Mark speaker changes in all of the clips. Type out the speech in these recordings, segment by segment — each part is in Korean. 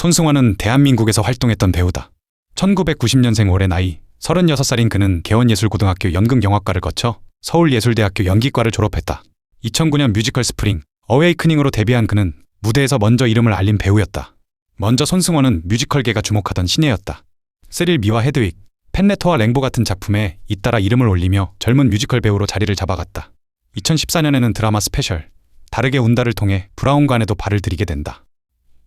Speaker 1: 손승헌은 대한민국에서 활동했던 배우다. 1990년생 올해 나이 36살인 그는 개원예술고등학교 연극영화과를 거쳐 서울예술대학교 연기과를 졸업했다. 2009년 뮤지컬 스프링 어웨이크닝으로 데뷔한 그는 무대에서 먼저 이름을 알린 배우였다. 먼저 손승헌은 뮤지컬계가 주목하던 신예였다. 세릴 미와 헤드윅, 팬레터와 랭보 같은 작품에 잇따라 이름을 올리며 젊은 뮤지컬 배우로 자리를 잡아갔다. 2014년에는 드라마 스페셜 다르게 운다를 통해 브라운관에도 발을 들이게 된다.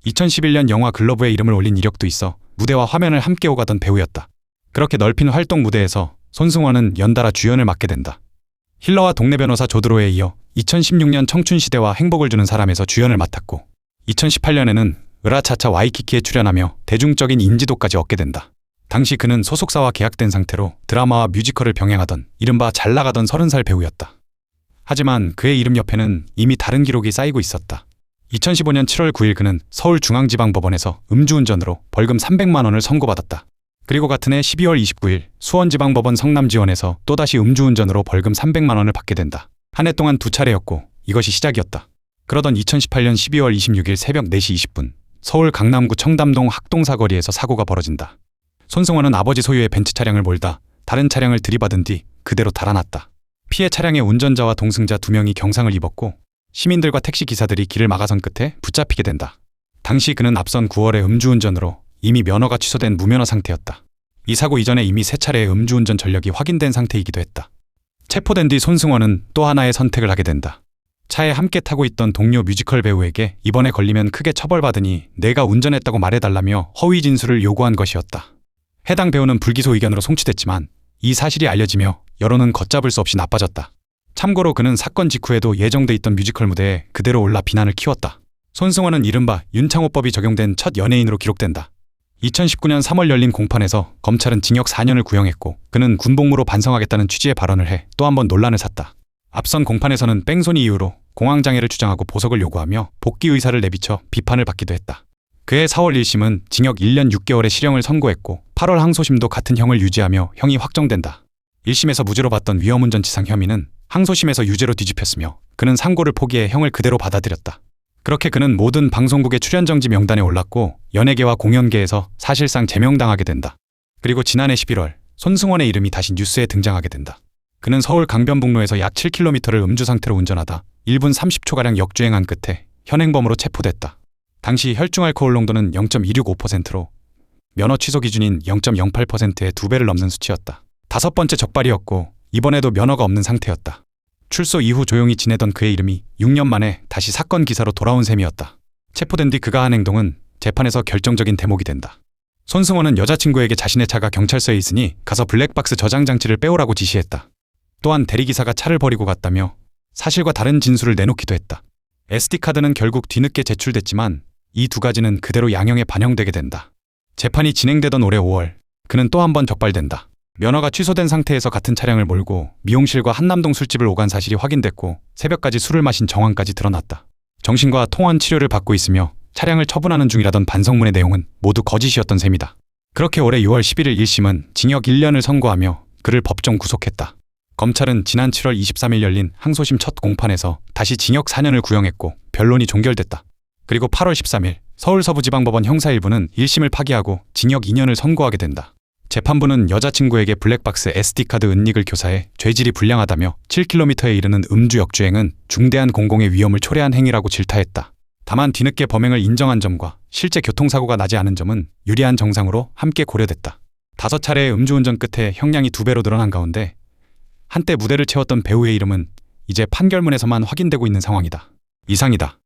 Speaker 1: 2011년 영화 글러브에 이름을 올린 이력도 있어 무대와 화면을 함께 오가던 배우였다. 그렇게 넓힌 활동 무대에서 손승헌은 연달아 주연을 맡게 된다. 힐러와 동네 변호사 조드로에 이어 2016년 청춘시대와 행복을 주는 사람에서 주연을 맡았고 2018년에는 으라차차 와이키키에 출연하며 대중적인 인지도까지 얻게 된다. 당시 그는 소속사와 계약된 상태로 드라마와 뮤지컬을 병행하던 이른바 잘나가던 30살 배우였다. 하지만 그의 이름 옆에는 이미 다른 기록이 쌓이고 있었다. 2015년 7월 9일 그는 서울중앙지방법원에서 음주운전으로 벌금 300만 원을 선고받았다. 그리고 같은 해 12월 29일 수원지방법원 성남지원에서 또다시 음주운전으로 벌금 300만 원을 받게 된다. 한 해 동안 2차례였고 이것이 시작이었다. 그러던 2018년 12월 26일 새벽 4시 20분 서울 강남구 청담동 학동사거리에서 사고가 벌어진다. 손승헌은 아버지 소유의 벤츠 차량을 몰다 다른 차량을 들이받은 뒤 그대로 달아났다. 피해 차량의 운전자와 동승자 2명이 경상을 입었고 시민들과 택시 기사들이 길을 막아선 끝에 붙잡히게 된다. 당시 그는 앞선 9월에 음주운전으로 이미 면허가 취소된 무면허 상태였다. 이 사고 이전에 이미 3차례의 음주운전 전력이 확인된 상태이기도 했다. 체포된 뒤 손승헌은 또 하나의 선택을 하게 된다. 차에 함께 타고 있던 동료 뮤지컬 배우에게 이번에 걸리면 크게 처벌받으니 내가 운전했다고 말해달라며 허위 진술을 요구한 것이었다. 해당 배우는 불기소 의견으로 송치됐지만 이 사실이 알려지며 여론은 걷잡을 수 없이 나빠졌다. 참고로 그는 사건 직후에도 예정돼 있던 뮤지컬 무대에 그대로 올라 비난을 키웠다. 손승헌은 이른바 윤창호법이 적용된 첫 연예인으로 기록된다. 2019년 3월 열린 공판에서 검찰은 징역 4년을 구형했고 그는 군복무로 반성하겠다는 취지의 발언을 해 또 한 번 논란을 샀다. 앞선 공판에서는 뺑소니 이유로 공황장애를 주장하고 보석을 요구하며 복귀 의사를 내비쳐 비판을 받기도 했다. 그해 4월 1심은 징역 1년 6개월의 실형을 선고했고 8월 항소심도 같은 형을 유지하며 형이 확정된다. 1심에서 무죄로 봤던 위험운전치상 혐의는 항소심에서 유죄로 뒤집혔으며 그는 상고를 포기해 형을 그대로 받아들였다. 그렇게 그는 모든 방송국의 출연정지 명단에 올랐고 연예계와 공연계에서 사실상 제명당하게 된다. 그리고 지난해 11월 손승헌의 이름이 다시 뉴스에 등장하게 된다. 그는 서울 강변북로에서 약 7km를 음주 상태로 운전하다 1분 30초가량 역주행한 끝에 현행범으로 체포됐다. 당시 혈중 알코올 농도는 0.265%로 면허 취소 기준인 0.08%의 2배를 넘는 수치였다. 5번째 적발이었고 이번에도 면허가 없는 상태였다. 출소 이후 조용히 지내던 그의 이름이 6년 만에 다시 사건 기사로 돌아온 셈이었다. 체포된 뒤 그가 한 행동은 재판에서 결정적인 대목이 된다. 손승헌은 여자친구에게 자신의 차가 경찰서에 있으니 가서 블랙박스 저장 장치를 빼오라고 지시했다. 또한 대리기사가 차를 버리고 갔다며 사실과 다른 진술을 내놓기도 했다. SD카드는 결국 뒤늦게 제출됐지만 이 두 가지는 그대로 양형에 반영되게 된다. 재판이 진행되던 올해 5월 그는 또 한 번 적발된다. 면허가 취소된 상태에서 같은 차량을 몰고 미용실과 한남동 술집을 오간 사실이 확인됐고 새벽까지 술을 마신 정황까지 드러났다. 정신과 통원 치료를 받고 있으며 차량을 처분하는 중이라던 반성문의 내용은 모두 거짓이었던 셈이다. 그렇게 올해 6월 11일 1심은 징역 1년을 선고하며 그를 법정 구속했다. 검찰은 지난 7월 23일 열린 항소심 첫 공판에서 다시 징역 4년을 구형했고 변론이 종결됐다. 그리고 8월 13일 서울서부지방법원 형사 1부는 1심을 파기하고 징역 2년을 선고하게 된다. 재판부는 여자친구에게 블랙박스 SD카드 은닉을 교사해 죄질이 불량하다며 7km에 이르는 음주 역주행은 중대한 공공의 위험을 초래한 행위라고 질타했다. 다만 뒤늦게 범행을 인정한 점과 실제 교통사고가 나지 않은 점은 유리한 정상으로 함께 고려됐다. 5차례의 음주운전 끝에 형량이 2배로 늘어난 가운데 한때 무대를 채웠던 배우의 이름은 이제 판결문에서만 확인되고 있는 상황이다. 이상이다.